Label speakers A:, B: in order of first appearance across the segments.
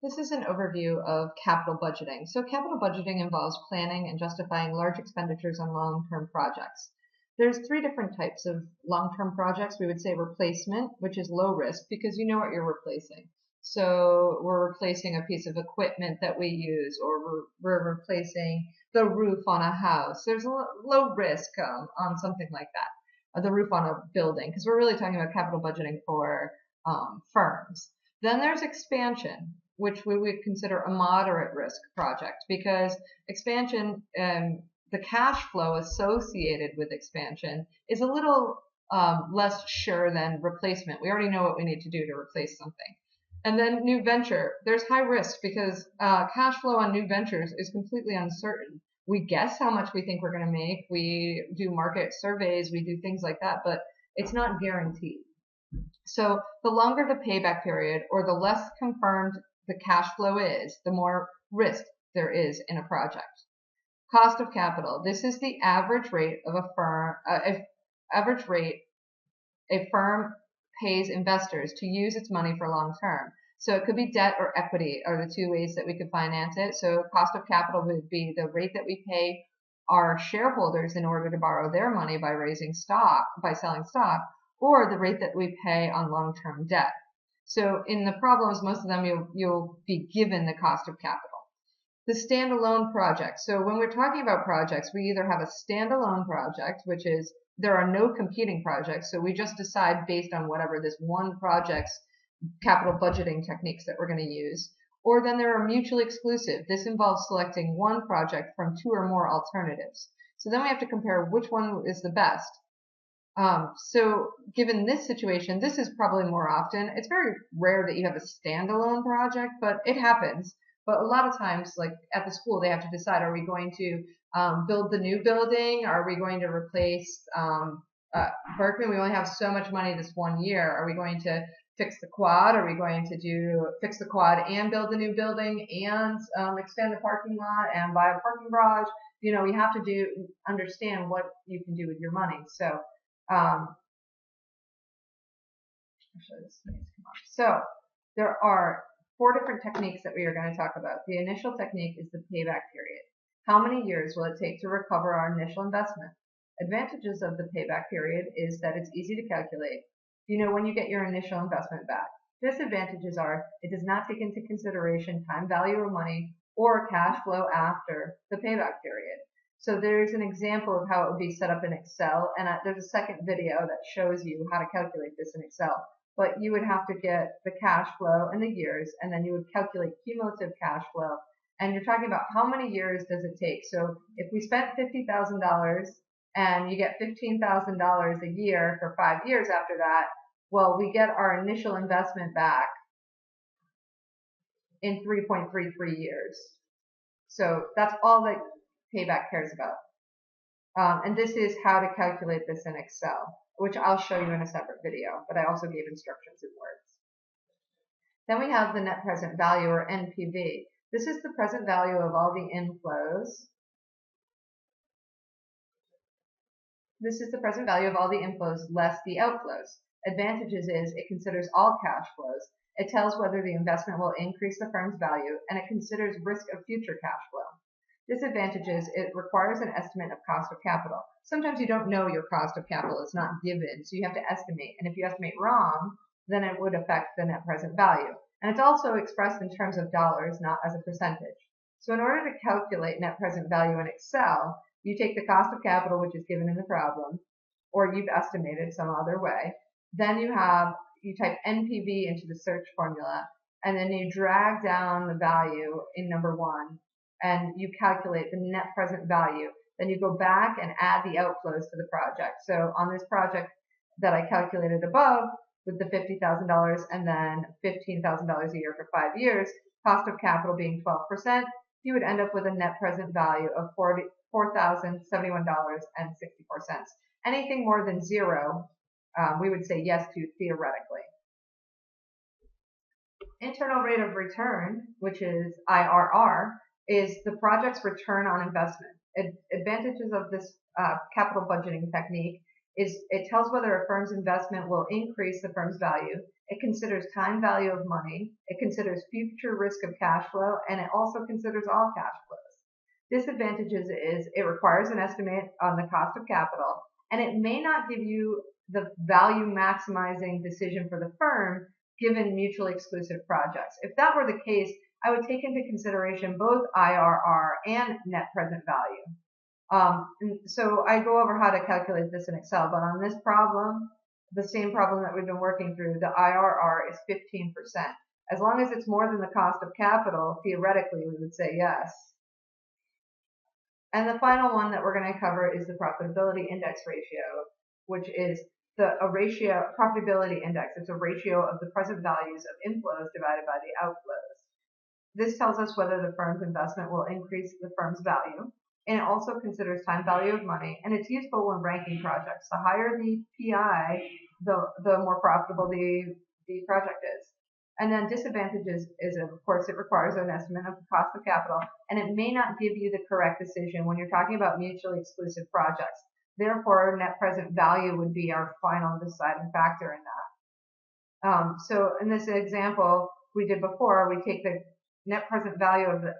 A: This is an overview of capital budgeting. So capital budgeting involves planning and justifying large expenditures on long-term projects. There's three different types of long-term projects. We would say replacement, which is low risk because you know what you're replacing. So we're replacing a piece of equipment that we use, or we're replacing the roof on a house. There's a low risk on something like that, the roof on a building, because we're really talking about capital budgeting for firms. Then there's expansion, which we would consider a moderate risk project, because expansion, the cash flow associated with expansion is a little less sure than replacement. We already know what we need to do to replace something. And then new venture, there's high risk because cash flow on new ventures is completely uncertain. We guess how much we think we're going to make. We do market surveys. We do things like that, but it's not guaranteed. So the longer the payback period, or the less confirmed the cash flow is, the more risk there is in a project. Cost of capital. This is the average rate of a firm, a firm pays investors to use its money for long term. So it could be debt or equity are the two ways that we could finance it. So cost of capital would be the rate that we pay our shareholders in order to borrow their money by raising stock, by selling stock, or the rate that we pay on long-term debt. So in the problems, most of them you'll be given the cost of capital. The standalone project. So when we're talking about projects, we either have a standalone project, which is there are no competing projects, so we just decide based on whatever this one project's capital budgeting techniques that we're going to use, or then there are mutually exclusive. This involves selecting one project from two or more alternatives. So then we have to compare which one is the best. So given this situation, this is probably more often. It's very rare that you have a standalone project, but it happens. But a lot of times, like at the school, they have to decide, are we going to build the new building? Are we going to replace Berkman? We only have so much money this one year. Are we going to fix the quad? Are we going to fix the quad and build a new building and expand the parking lot and buy a parking garage? You know, you have to understand what you can do with your money. So so there are four different techniques that we are going to talk about. The initial technique is the payback period. How many years will it take to recover our initial investment? Advantages of the payback period is that it's easy to calculate. You know when you get your initial investment back. Disadvantages are it does not take into consideration time value of money or cash flow after the payback period. So there's an example of how it would be set up in Excel, and there's a second video that shows you how to calculate this in Excel. But you would have to get the cash flow and the years, and then you would calculate cumulative cash flow. And you're talking about how many years does it take. So if we spent $50,000 and you get $15,000 a year for 5 years after that, well, we get our initial investment back in 3.33 years. So that's all that payback cares about. And this is how to calculate this in Excel, which I'll show you in a separate video, but I also gave instructions in words. Then we have the net present value, or NPV. This is the present value of all the inflows. This is the present value of all the inflows less the outflows. Advantages is it considers all cash flows. It tells whether the investment will increase the firm's value, and it considers risk of future cash flow. Disadvantages, it requires an estimate of cost of capital. Sometimes you don't know your cost of capital. It's not given, so you have to estimate. And if you estimate wrong, then it would affect the net present value. And it's also expressed in terms of dollars, not as a percentage. So in order to calculate net present value in Excel, you take the cost of capital, which is given in the problem, or you've estimated some other way. Then you type NPV into the search formula, and then you drag down the value in number one, and you calculate the net present value. Then you go back and add the outflows to the project. So on this project that I calculated above with the $50,000 and then $15,000 a year for 5 years, cost of capital being 12%, you would end up with a net present value of $4,071.64. Anything more than zero, we would say yes to theoretically. Internal rate of return, which is IRR, is the project's return on investment. Advantages of this capital budgeting technique is it tells whether a firm's investment will increase the firm's value. It considers time value of money. It considers future risk of cash flow, and it also considers all cash flows. Disadvantages is it requires an estimate on the cost of capital, and it may not give you the value maximizing decision for the firm given mutually exclusive projects. If that were the case, I would take into consideration both IRR and net present value. And so I go over how to calculate this in Excel, but on this problem, the same problem that we've been working through, the IRR is 15%. As long as it's more than the cost of capital, theoretically, we would say yes. And the final one that we're going to cover is the profitability index ratio, which is a ratio, profitability index. It's a ratio of the present values of inflows divided by the outflows. This tells us whether the firm's investment will increase the firm's value, and it also considers time value of money, and it's useful when ranking projects. The higher the PI, the more profitable the project is. And then disadvantages is, of course, it requires an estimate of the cost of capital, and it may not give you the correct decision when you're talking about mutually exclusive projects. Therefore, net present value would be our final deciding factor in that. So in this example we did before, we take the net present value of the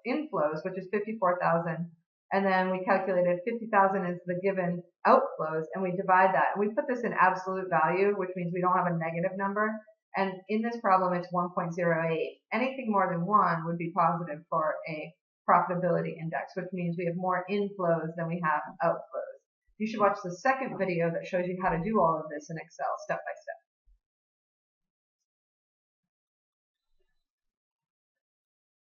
A: inflows, which is 54,000, and then we calculated 50,000 is the given outflows, and we divide that. And we put this in absolute value, which means we don't have a negative number. And in this problem, it's 1.08. Anything more than 1 would be positive for a profitability index, which means we have more inflows than we have outflows. You should watch the second video that shows you how to do all of this in Excel step by step.